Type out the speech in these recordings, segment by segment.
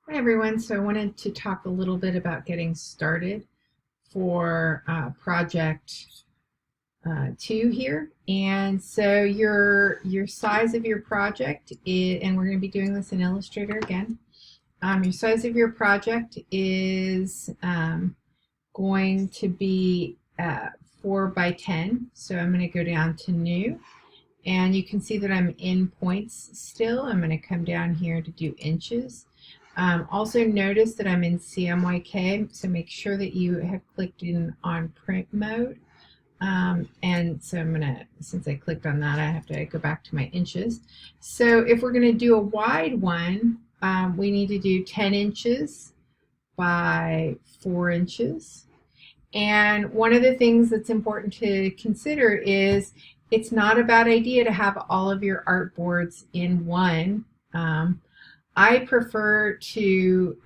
Hi everyone, so I wanted to talk a little bit about getting started for project 2 here. And so your size of your project is, and we're going to be doing this in Illustrator again. Your size of your project is going to be 4 by 10. So I'm going to go down to New, and you can see that I'm in points still. I'm going to come down here to do inches. Also notice that I'm in CMYK, so make sure that you have clicked in on print mode. And so I'm gonna, since I clicked on that, I have to go back to my inches. So if we're gonna do a wide one, we need to do 10 inches by 4 inches. And one of the things that's important to consider is it's not a bad idea to have all of your artboards in one. I prefer to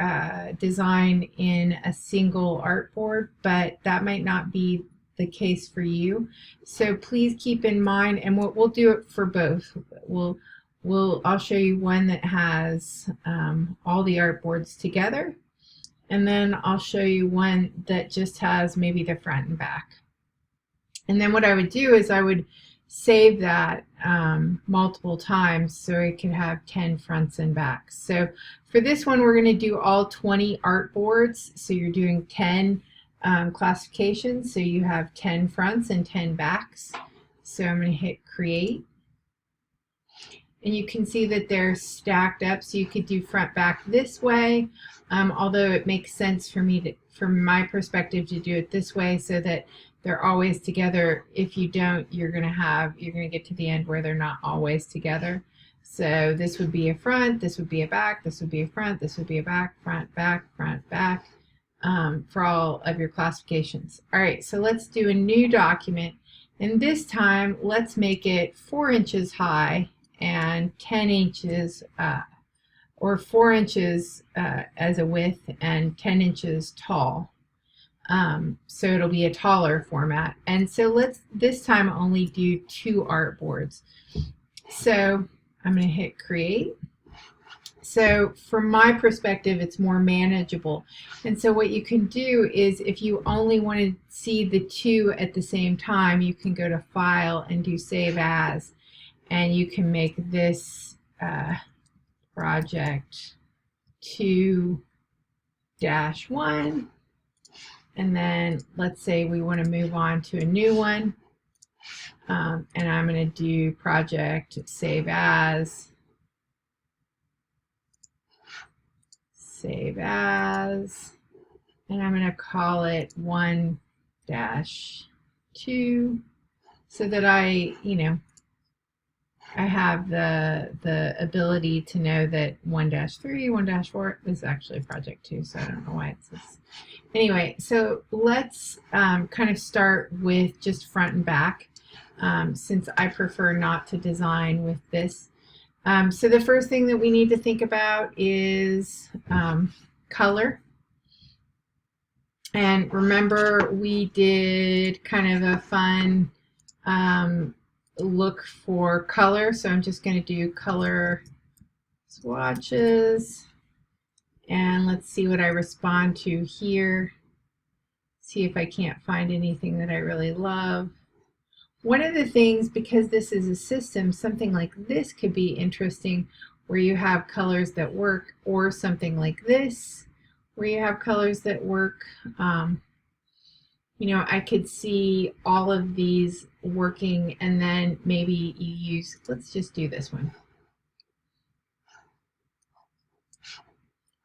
design in a single artboard, but that might not be the case for you. So please keep in mind, and we'll do it for both. I'll show you one that has all the artboards together, and then I'll show you one that just has maybe the front and back. And then what I would do is I would save that multiple times so it can have 10 fronts and backs. So for this one, we're going to do all 20 artboards. So you're doing 10 classifications. So you have 10 fronts and 10 backs. So I'm going to hit create. And you can see that they're stacked up. So you could do front back this way, although it makes sense for me to, from my perspective, to do it this way so that they're always together. If you don't, you're going to get to the end where they're not always together. So this would be a front, this would be a back, this would be a front, this would be a back, front, back, for all of your classifications. All right, so let's do a new document. And this time, let's make it 4 inches high and 10 inches, or 4 inches as a width and 10 inches tall. So it'll be a taller format. And so let's this time only do 2 artboards. So I'm going to hit create. So from my perspective, it's more manageable. And so what you can do is if you only want to see the 2 at the same time, you can go to File and do Save As. And you can make this project 2-1. And then let's say we want to move on to a new one. And I'm going to do project save as. Save as. And I'm going to call it 1-2 so that I have the ability to know that 1-3, 1-4 is actually project 2, so I don't know why it says. Anyway, so let's kind of start with just front and back, since I prefer not to design with this. So the first thing that we need to think about is color. And remember, we did kind of a fun look for color, so I'm just going to do color swatches, and let's see what I respond to here. See if I can't find anything that I really love. One of the things, because this is a system, something like this could be interesting, where you have colors that work, or something like this where you have colors that work. I could see all of these working, and then maybe you use, let's just do this one.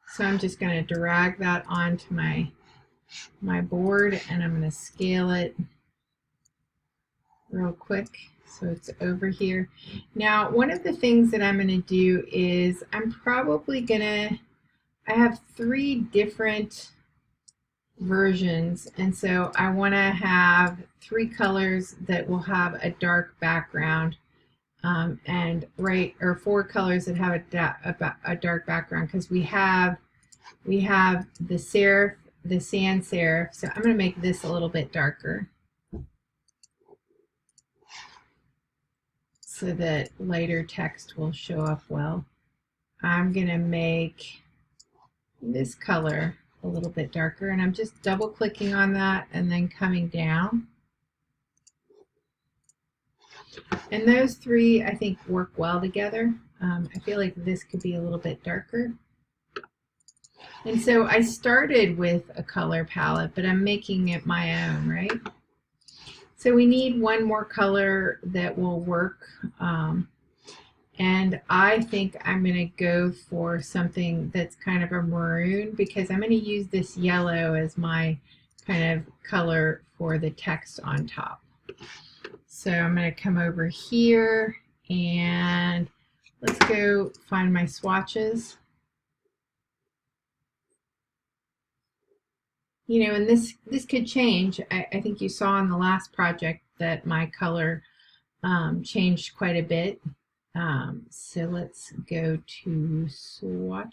So I'm just going to drag that onto my board, and I'm going to scale it real quick so it's over here. Now, one of the things that I'm going to do is I'm probably going to, I have 3 different versions, and so I want to have 3 colors that will have a dark background, and 4 colors that have a dark background, because we have the serif, the sans serif. So I'm going to make this a little bit darker so that lighter text will show up well. I'm going to make this color a little bit darker, and I'm just double clicking on that and then coming down. And those three, I think, work well together. I feel like this could be a little bit darker. And so I started with a color palette, but I'm making it my own, right? So we need one more color that will work. And I think I'm going to go for something that's kind of a maroon, because I'm going to use this yellow as my kind of color for the text on top. So I'm going to come over here and let's go find my swatches. You know, and this could change. I think you saw in the last project that my color changed quite a bit. So let's go to swatches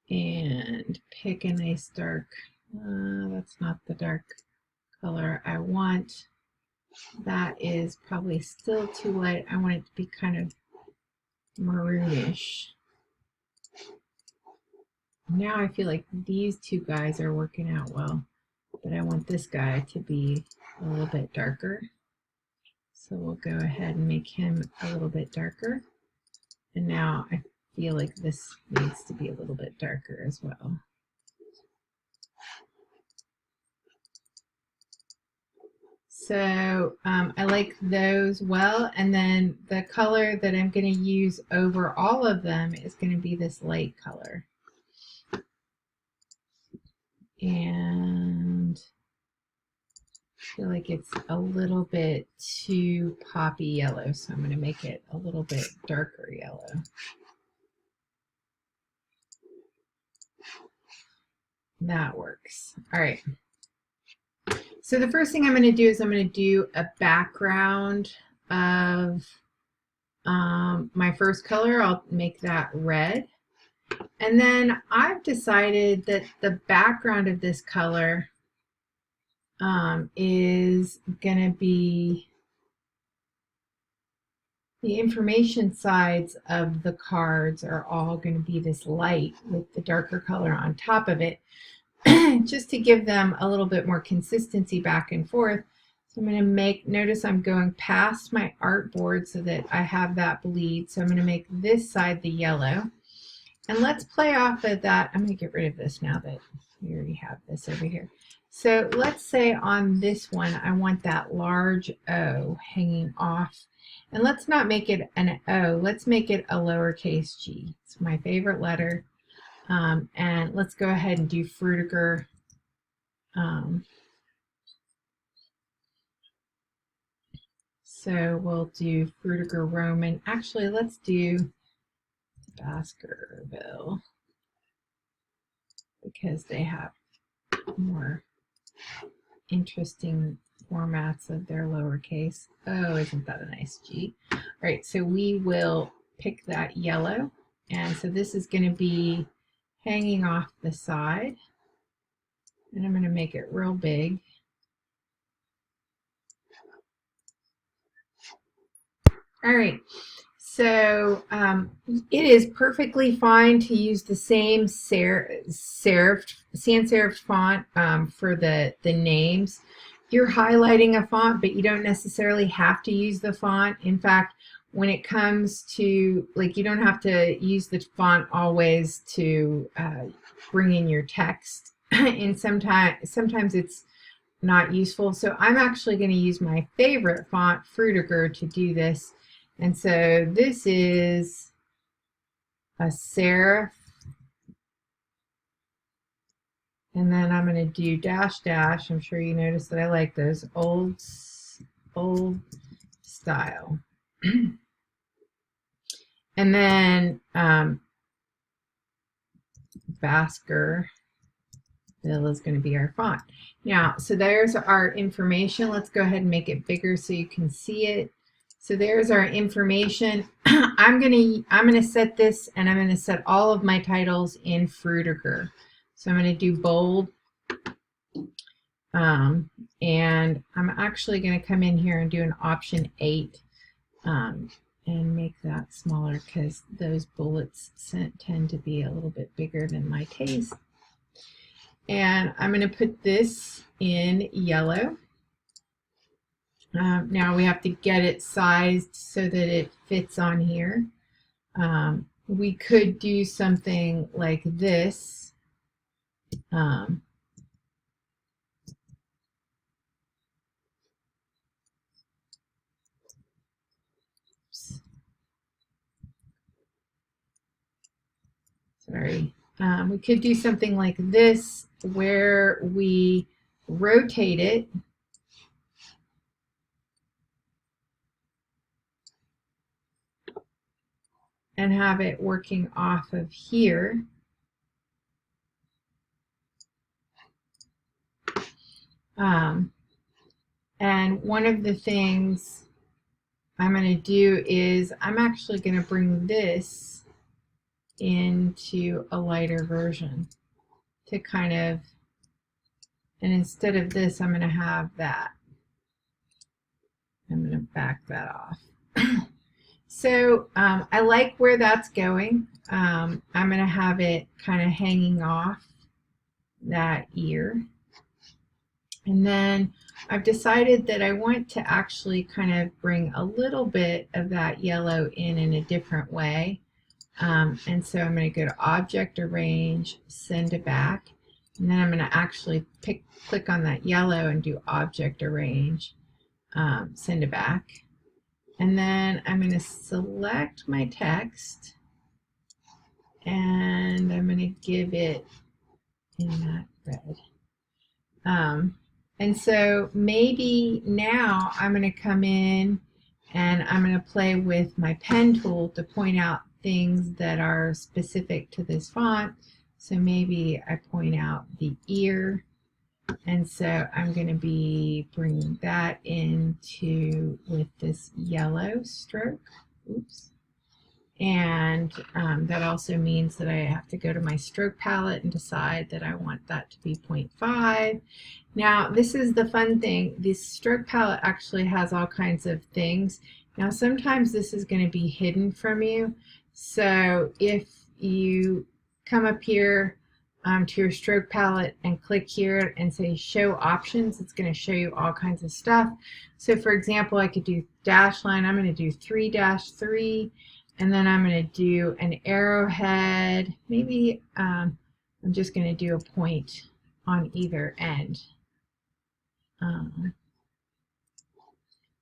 and pick a nice dark, that's not the dark color I want. That is probably still too light. I want it to be kind of maroonish. Now I feel like these two guys are working out well, but I want this guy to be a little bit darker. So we'll go ahead and make him a little bit darker. And now I feel like this needs to be a little bit darker as well. So I like those well. And then the color that I'm going to use over all of them is going to be this light color. And I feel like it's a little bit too poppy yellow, so I'm going to make it a little bit darker yellow. That works. All right. So the first thing I'm going to do is I'm going to do a background of my first color. I'll make that red. And then I've decided that the background of this color is going to be the information sides of the cards are all going to be this light with the darker color on top of it, just to give them a little bit more consistency back and forth. So I'm going to make, notice I'm going past my artboard so that I have that bleed. So I'm going to make this side the yellow. And let's play off of that. I'm going to get rid of this now that we already have this over here. So let's say on this one, I want that large O hanging off. And let's not make it an O. Let's make it a lowercase g. It's my favorite letter. And let's go ahead and do Frutiger. So we'll do Frutiger Roman. Actually, let's do Baskerville because they have more interesting formats of their lowercase. Oh, isn't that a nice G? All right, so we will pick that yellow. And so this is going to be hanging off the side. And I'm going to make it real big. All right, so it is perfectly fine to use the same sans serif font for the names. You're highlighting a font, but you don't necessarily have to use the font. In fact, when it comes to, like, you don't have to use the font always to bring in your text. And sometimes it's not useful. So I'm actually going to use my favorite font, Frutiger, to do this. And so this is a serif. And then I'm going to do dash dash. I'm sure you noticed that I like those old style. And then Baskerville is going to be our font. Now, so there's our information. Let's go ahead and make it bigger so you can see it. So there's our information. I'm gonna set this, and I'm gonna set all of my titles in Frutiger. So I'm gonna do bold, and I'm actually gonna come in here and do an option 8. and make that smaller because those bullets tend to be a little bit bigger than my taste. And I'm going to put this in yellow. Now we have to get it sized so that it fits on here. We could do something like this. Sorry. We could do something like this where we rotate it and have it working off of here. And one of the things I'm going to do is I'm actually going to bring this into a lighter version to kind of, and instead of this I'm going to have that. I'm going to back that off. So I like where that's going. I'm going to have it kind of hanging off that ear. And then I've decided that I want to actually kind of bring a little bit of that yellow in a different way. And so I'm going to go to Object, Arrange, Send it back. And then I'm going to actually click on that yellow and do Object, Arrange, Send it back. And then I'm going to select my text and I'm going to give it in that red. And so maybe now I'm going to come in and I'm going to play with my pen tool to point out things that are specific to this font. So maybe I point out the ear. And so I'm going to be bringing that into with this yellow stroke. Oops. And that also means that I have to go to my stroke palette and decide that I want that to be 0.5. Now, this is the fun thing. This stroke palette actually has all kinds of things. Now, sometimes this is going to be hidden from you. So if you come up here to your stroke palette and click here and say show options, it's going to show you all kinds of stuff. So for example, I could do dash line. I'm going to do 3-3, and then I'm going to do an arrowhead. Maybe I'm just going to do a point on either end.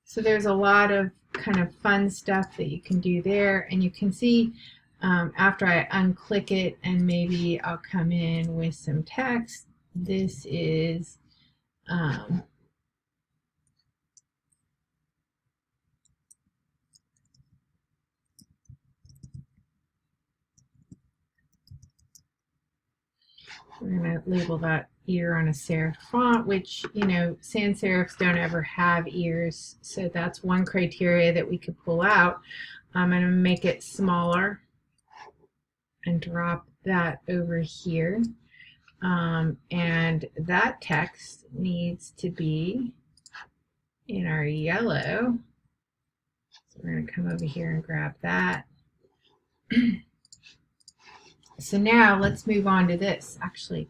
So there's a lot of kind of fun stuff that you can do there, and you can see after I unclick it and maybe I'll come in with some text. This is we're going to label that ear on a serif font, which, you know, sans serifs don't ever have ears, so that's one criteria that we could pull out. I'm going to make it smaller and drop that over here. And that text needs to be in our yellow. So we're going to come over here and grab that. So now let's move on to this. Actually,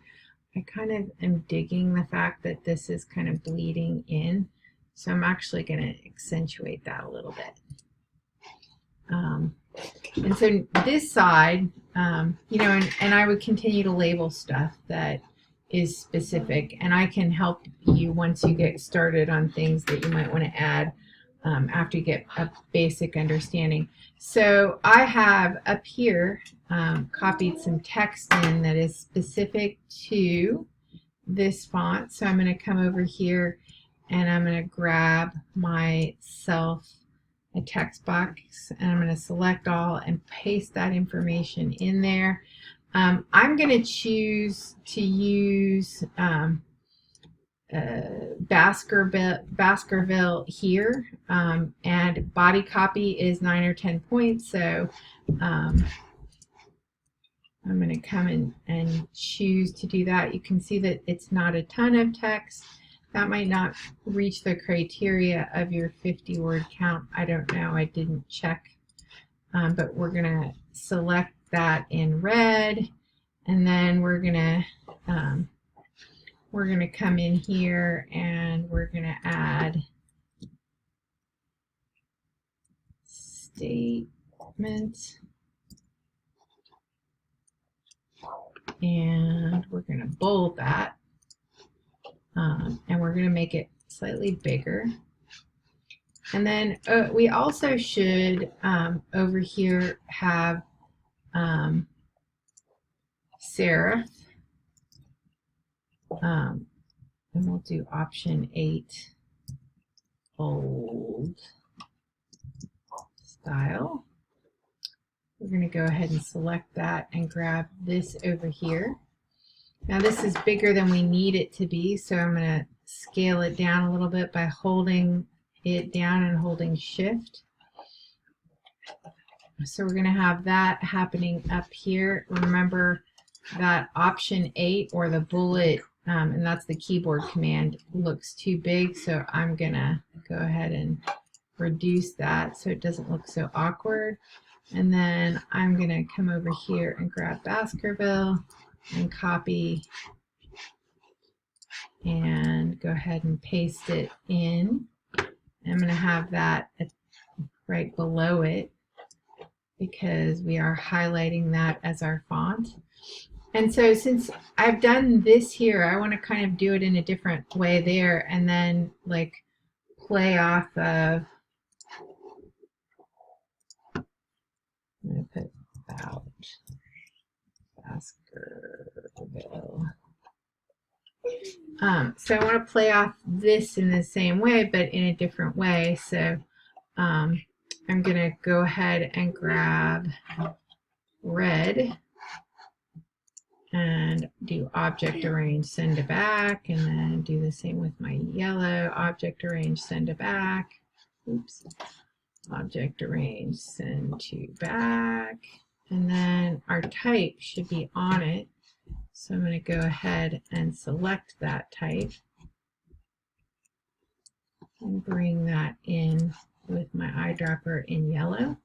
I kind of am digging the fact that this is kind of bleeding in. So I'm actually going to accentuate that a little bit. And so this side, you know, and I would continue to label stuff that is specific, and I can help you once you get started on things that you might want to add after you get a basic understanding. So I have up here copied some text in that is specific to this font. So I'm going to come over here and I'm going to grab myself a text box and I'm going to select all and paste that information in there. I'm going to choose to use Baskerville here, and body copy is 9 or 10 points, so I'm going to come in and choose to do that. You can see that it's not a ton of text. That might not reach the criteria of your 50-word count. I don't know. I didn't check but we're going to select that in red, and then we're going to come in here and we're going to add statement, and we're going to bold that, and we're going to make it slightly bigger. And then we also should over here have serif, and we'll do option 8, bold style. We're going to go ahead and select that and grab this over here. Now this is bigger than we need it to be, so I'm going to scale it down a little bit by holding it down and holding shift. So we're going to have that happening up here. Remember that option 8 or the bullet, and that's the keyboard command, looks too big, so I'm going to go ahead and reduce that so it doesn't look so awkward. And then I'm going to come over here and grab Baskerville and copy and go ahead and paste it in. I'm going to have that right below it because we are highlighting that as our font. And so since I've done this here, I want to kind of do it in a different way there and then like play off of, I'm going to put about Baskerville. So I want to play off this in the same way, but in a different way. So I'm going to go ahead and grab red and do object arrange, send to back, and then do the same with my yellow, object arrange, send to back. Oops. Object arrange, send to back, and then our type should be on it. So I'm going to go ahead and select that type and bring that in with my eyedropper in yellow.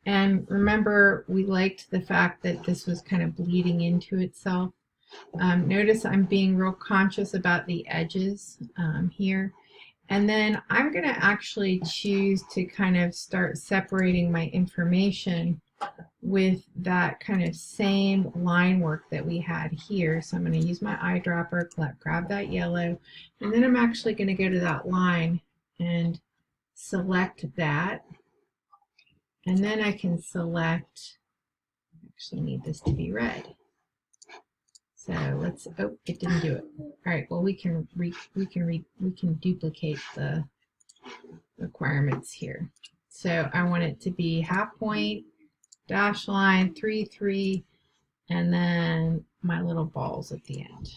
And remember, we liked the fact that this was kind of bleeding into itself. Notice I'm being real conscious about the edges here. And then I'm going to actually choose to kind of start separating my information with that kind of same line work that we had here. So I'm going to use my eyedropper, grab that yellow, and then I'm actually going to go to that line and select that. And then I can select, I actually need this to be red. So let's, oh, it didn't do it. All right, well we can duplicate the requirements here. So I want it to be half point, dash line, 3, 3, and then my little balls at the end.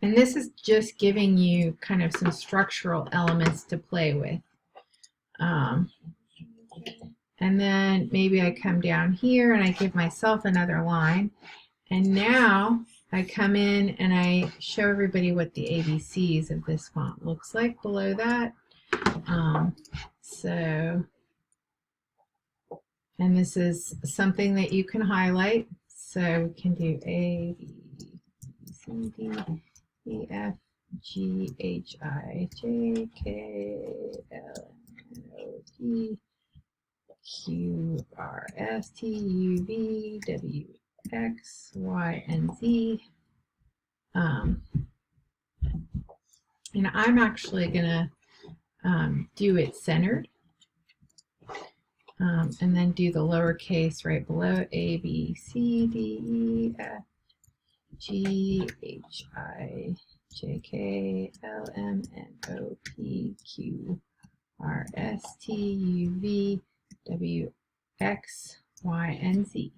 And this is just giving you kind of some structural elements to play with. And then maybe I come down here and I give myself another line. And now I come in and I show everybody what the ABCs of this font looks like below that. And this is something that you can highlight. So we can do A, B, C, D, E, F, G, H, I, J, K, L, M, N, O, P, Q, R, S, T, U, V, W, X, Y, and Z. And I'm actually going to do it centered. And then do the lowercase right below, A, B, C, D, E, F, G, H, I, J, K, L, M, N, O, P, Q, R, S, T, U, V, W, X, Y, and Z.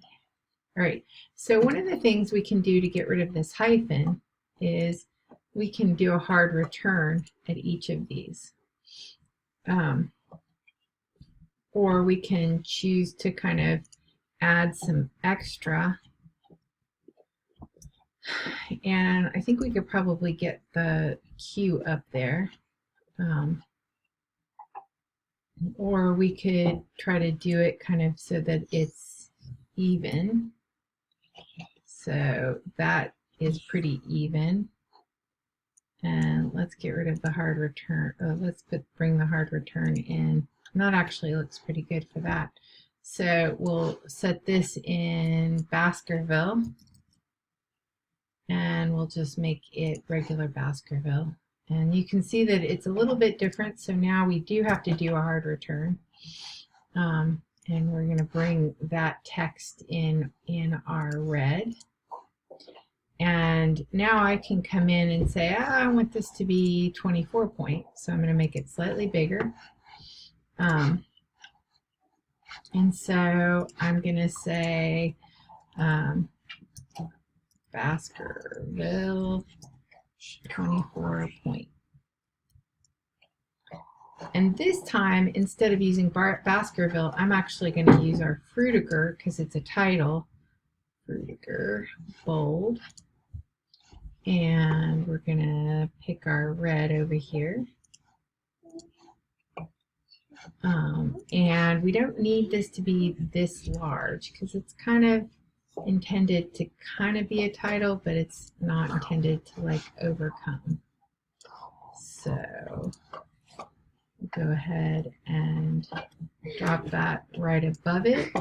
All right, so one of the things we can do to get rid of this hyphen is we can do a hard return at each of these. Or we can choose to kind of add some extra And I think we could probably get the Q up there. Or we could try to do it kind of so that it's even. So that is pretty even. And let's get rid of the hard return. Let's bring the hard return in. That actually looks pretty good for that. So we'll set this in Baskerville. And we'll just make it regular Baskerville. And you can see that it's a little bit different. So now we do have to do a hard return. And we're going to bring that text in our red. And now I can come in and say, I want this to be 24 point. So I'm going to make it slightly bigger. And so I'm going to say Baskerville 24 point. And this time, instead of using Baskerville, I'm actually going to use our Frutiger because it's a title. Frutiger, bold. And we're going to pick our red over here. And we don't need this to be this large because it's kind of intended to kind of be a title, but it's not intended to like overcome. So go ahead and drop that right above it.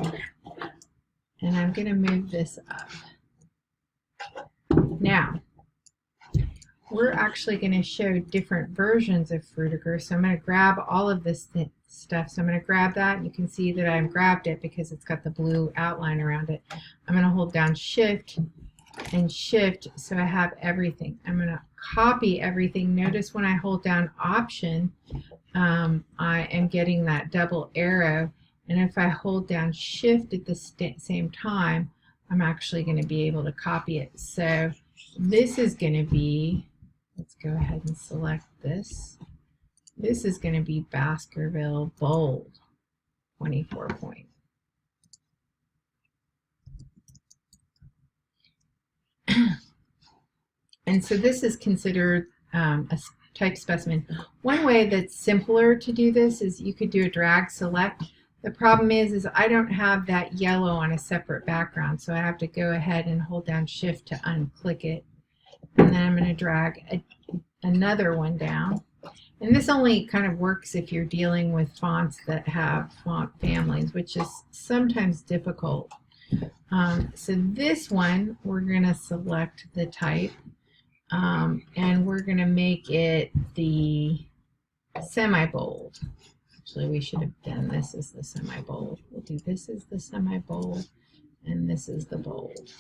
And I'm going to move this up. Now, we're actually going to show different versions of Frutiger. So I'm going to grab all of this stuff. So I'm going to grab that. And you can see that I've grabbed it because it's got the blue outline around it. I'm going to hold down Shift and Shift so I have everything. I'm going to copy everything. Notice when I hold down Option, I am getting that double arrow. And if I hold down Shift at the same time, I'm actually going to be able to copy it. So this is going to be, let's go ahead and select this. This is going to be Baskerville bold 24 point. And so this is considered a type specimen. One way that's simpler to do this is you could do a drag select. The problem is I don't have that yellow on a separate background, so I have to go ahead and hold down Shift to unclick it. And then I'm going to drag another one down. And this only kind of works if you're dealing with fonts that have font families, which is sometimes difficult. So this one, we're going to select the type, and we're going to make it the semi-bold. Actually, we should have done this as the semi-bold. We'll do this as the semi-bold, and this is the bold.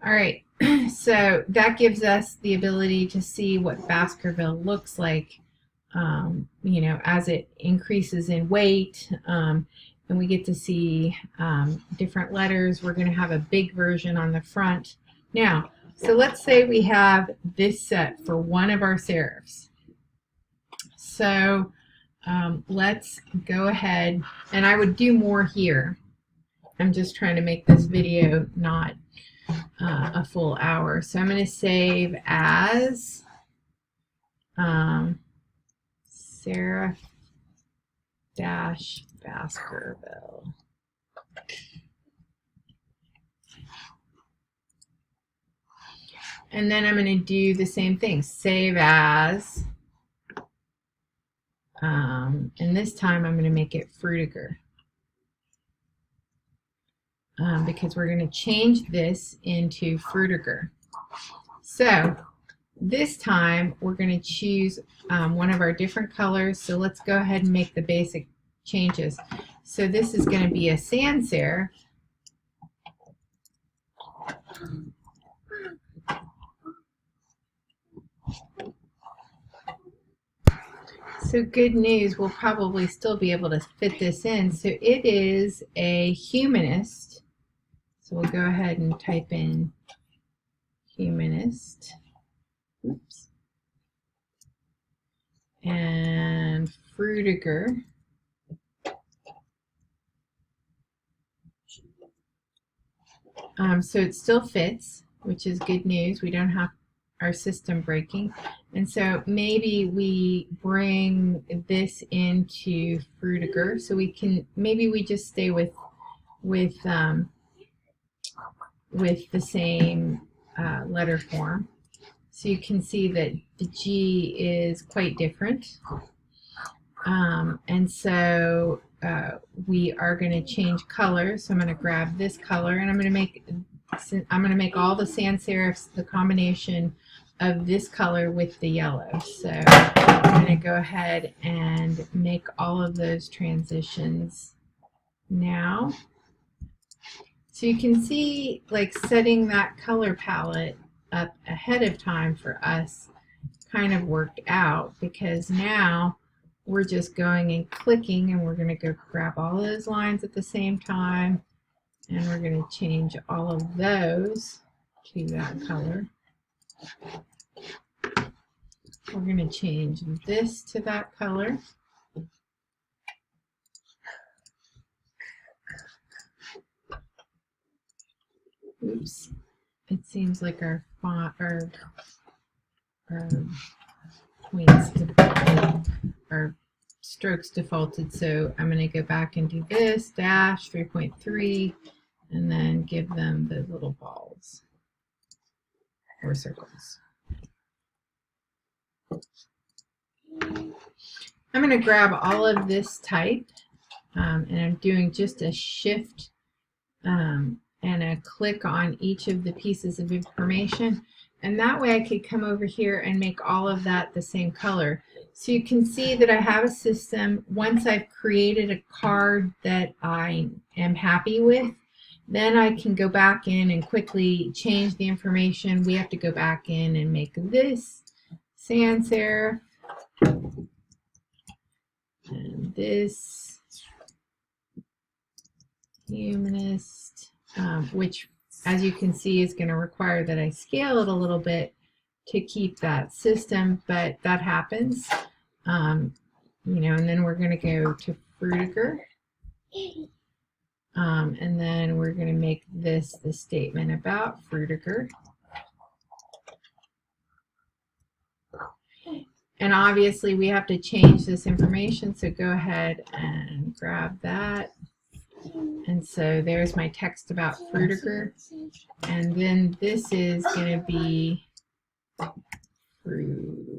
All right, so that gives us the ability to see what Baskerville looks like, you know, as it increases in weight, and we get to see different letters. We're going to have a big version on the front. Now, so let's say we have this set for one of our serifs. So let's go ahead, and I would do more here. I'm just trying to make this video not a full hour. So I'm going to save as serif-Baskerville. And then I'm going to do the same thing. Save as, and this time I'm going to make it Frutiger. Because we're going to change this into Frutiger. So this time we're going to choose one of our different colors. So let's go ahead and make the basic changes. So this is going to be a sans serif. So good news, we'll probably still be able to fit this in. So it is a humanist. So we'll go ahead and type in humanist. Oops. And Frutiger. So it still fits, which is good news. We don't have our system breaking. And so maybe we bring this into Frutiger, so we can, maybe we just stay with the same letter form. So you can see that the G is quite different. And so we are going to change color. So I'm going to grab this color, and I'm going to make all the sans serifs the combination of this color with the yellow. So I'm going to go ahead and make all of those transitions now. So you can see, like, setting that color palette up ahead of time for us kind of worked out, because now we're just going and clicking, and we're going to go grab all those lines at the same time, and we're going to change all of those to that color. We're going to change this to that color. Oops. It seems like our font, our points, our strokes defaulted, so I'm going to go back and do this, dash 3.3, and then give them the little balls or circles. I'm going to grab all of this type, and I'm doing just a shift and a click on each of the pieces of information, and that way I could come over here and make all of that the same color. So you can see that I have a system. Once I've created a card that I am happy with, then I can go back in and quickly change the information. We have to go back in and make this sans serif and this humanist, which, as you can see, is going to require that I scale it a little bit to keep that system, but that happens. You know, and then we're going to go to Frutiger, and then we're going to make this the statement about Frutiger. And obviously we have to change this information, so go ahead and grab that. And so there's my text about Frutiger, and then this is going to be Frutiger.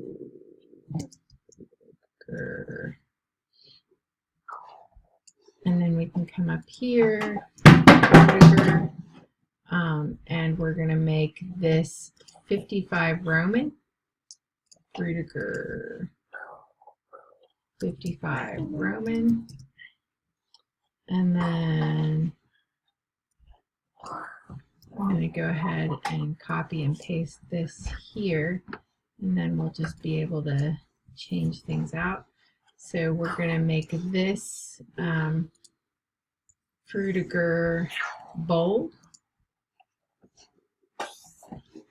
And then we can come up here, Frutiger, and we're going to make this 55 Roman. Frutiger 55 Roman. And then I'm going to go ahead and copy and paste this here, and then we'll just be able to change things out. So we're going to make this Frutiger bold,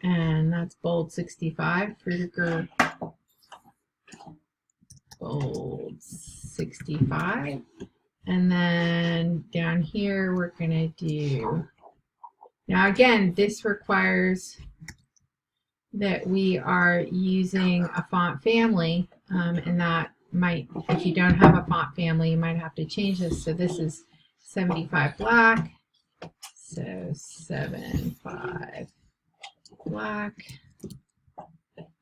and that's bold 65, Frutiger bold 65. And then down here we're going to do, now again, this requires that we are using a font family, and that might, if you don't have a font family, you might have to change this. So this is 75 black, so 75 black.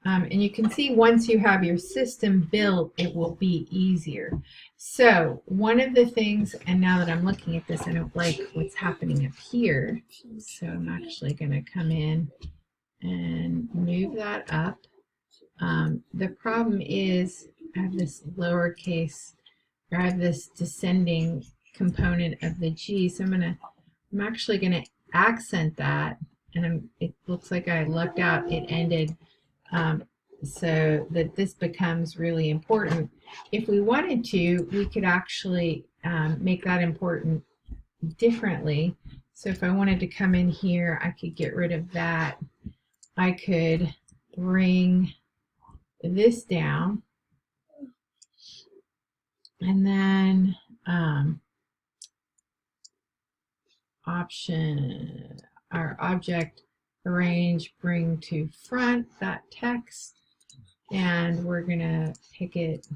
And you can see once you have your system built, it will be easier. So one of the things, and now that I'm looking at this, I don't like what's happening up here. So I'm actually going to come in and move that up. The problem is I have this lowercase, or I have this descending component of the G. So I'm actually going to accent that, and it looks like I lucked out. It ended. So that this becomes really important. If we wanted to, we could actually make that important differently. So if I wanted to come in here, I could get rid of that. I could bring this down, And then our object arrange, bring to front that text, and we're gonna pick it,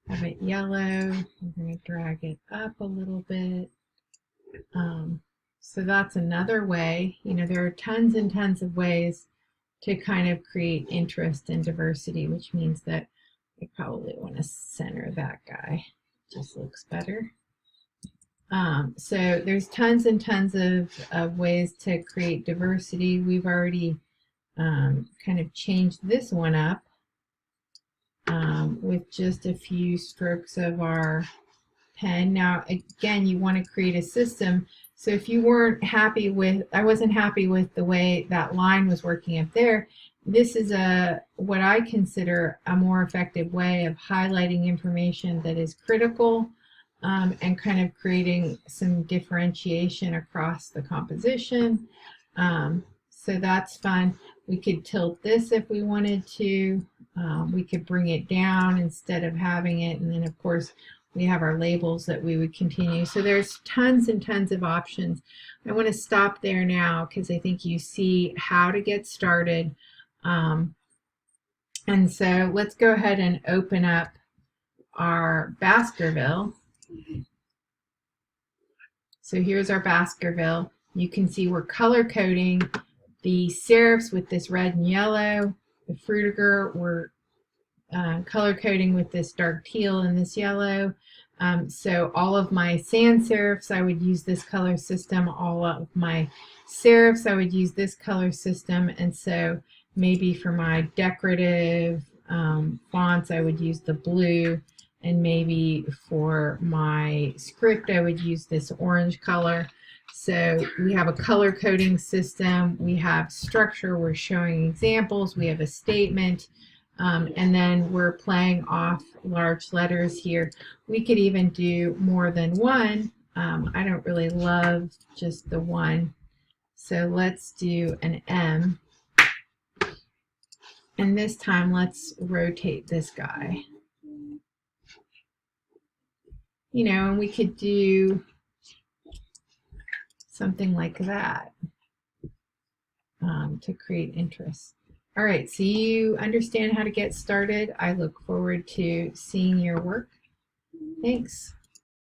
have it yellow. We're gonna drag it up a little bit. So that's another way. You know, there are tons and tons of ways to kind of create interest and diversity, which means that I probably want to center that guy. Just looks better. So there's tons and tons of ways to create diversity. We've already kind of changed this one up with just a few strokes of our pen. Now, again, you want to create a system. So if you weren't happy with, I wasn't happy with the way that line was working up there, this is what I consider a more effective way of highlighting information that is critical and kind of creating some differentiation across the composition. So that's fun. We could tilt this if we wanted to. We could bring it down instead of having it, and then of course we have our labels that we would continue. So there's tons and tons of options. I want to stop there now because I think you see how to get started. And so let's go ahead and open up our Baskerville. So here's our Baskerville. You can see we're color coding the serifs with this red and yellow. The Frutiger we're color coding with this dark teal and this yellow. So all of my sans serifs, I would use this color system. All of my serifs, I would use this color system. And so maybe for my decorative fonts, I would use the blue. And maybe for my script, I would use this orange color. So we have a color coding system. We have structure. We're showing examples. We have a statement. And then we're playing off large letters here. We could even do more than one. I don't really love just the one. So let's do an M. And this time, let's rotate this guy. You know, and we could do something like that to create interest. All right, so you understand how to get started. I look forward to seeing your work. Thanks.